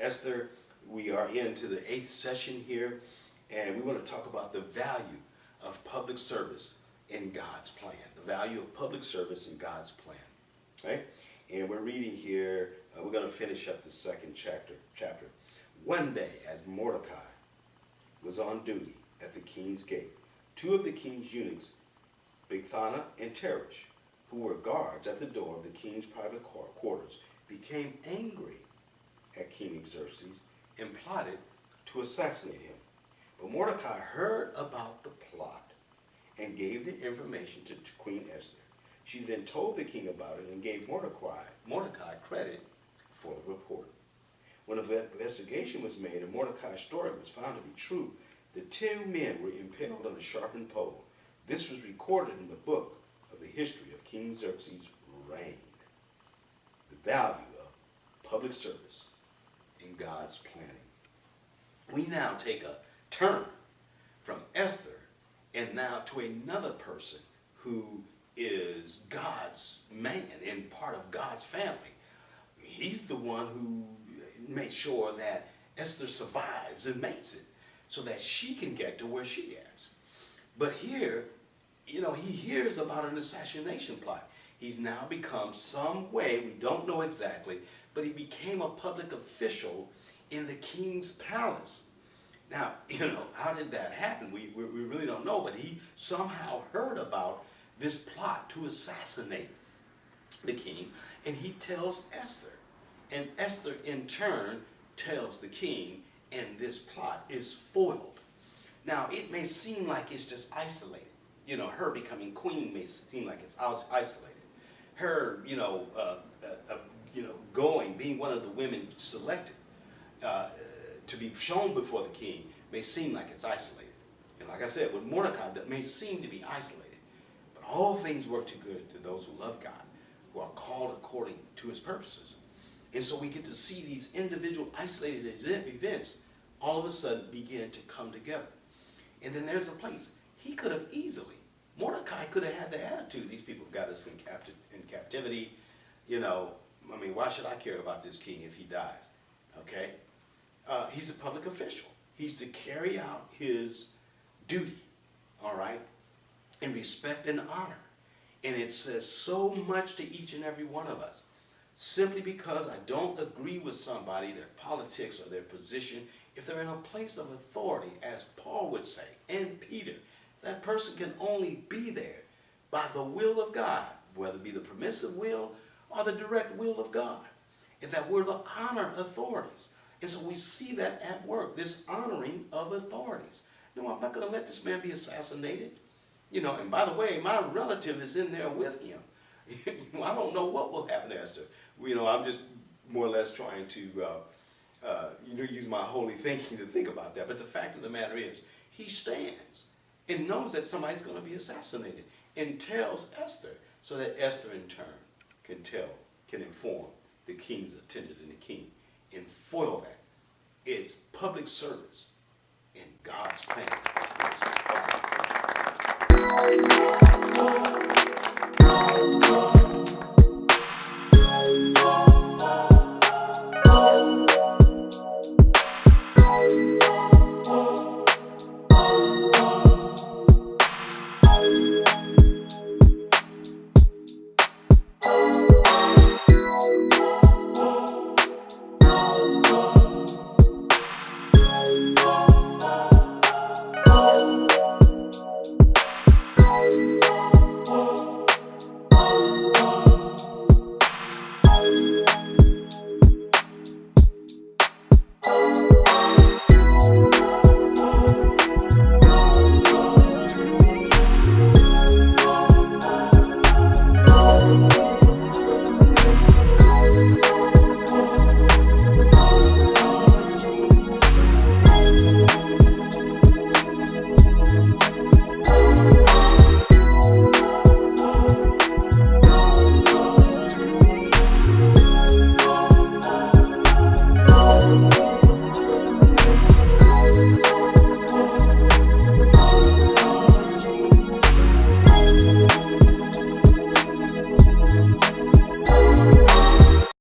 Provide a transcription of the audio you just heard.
Esther. We are into the 8th session here, and we want to talk about the value of public service in God's plan. The value of public service in God's plan. Right? And we're reading here, we're going to finish up the 2nd chapter. One day, as Mordecai was on duty at the king's gate, 2 of the king's eunuchs, Bigthana and Teresh, who were guards at the door of the king's private quarters, became angry at King Xerxes and plotted to assassinate him. But Mordecai heard about the plot and gave the information to Queen Esther. She then told the king about it and gave Mordecai credit for the report. When an investigation was made and Mordecai's story was found to be true, the 2 men were impaled on a sharpened pole. This was recorded in the book of the history of King Xerxes' reign. The value of public service in God's planning. We now take a turn from Esther and now to another person who is God's man and part of God's family. He's the one who made sure that Esther survives and makes it so that she can get to where she is. But here, he hears about an assassination plot. He's now become some way, we don't know exactly, but he became a public official in the king's palace. Now, how did that happen? We really don't know, but he somehow heard about this plot to assassinate the king, and he tells Esther. And Esther, in turn, tells the king, and this plot is foiled. Now, it may seem like it's just isolated. Her becoming queen may seem like it's isolated. Her, being one of the women selected to be shown before the king may seem like it's isolated. And like I said, with Mordecai, that may seem to be isolated. But all things work to good to those who love God, who are called according to his purposes. And so we get to see these individual isolated events all of a sudden begin to come together. And then there's a place. He could have easily, Mordecai could have had the attitude, these people got us in captivity. Why should I care about this king if he dies? Okay? He's a public official. He's to carry out his duty, all right, in respect and honor. And it says so much to each and every one of us. Simply because I don't agree with somebody, their politics or their position, if they're in a place of authority, as Paul would say, and Peter, that person can only be there by the will of God, whether it be the permissive will or the direct will of God. And that we're to honor authorities. And so we see that at work, this honoring of authorities. No, I'm not going to let this man be assassinated. And by the way, my relative is in there with him. I don't know what will happen to Esther. I'm just more or less trying to use my holy thinking to think about that. But the fact of the matter is, he stands and knows that somebody's going to be assassinated and tells Esther, so that Esther in turn can inform the king's attendant and the king and foil that. It's public service in God's plan.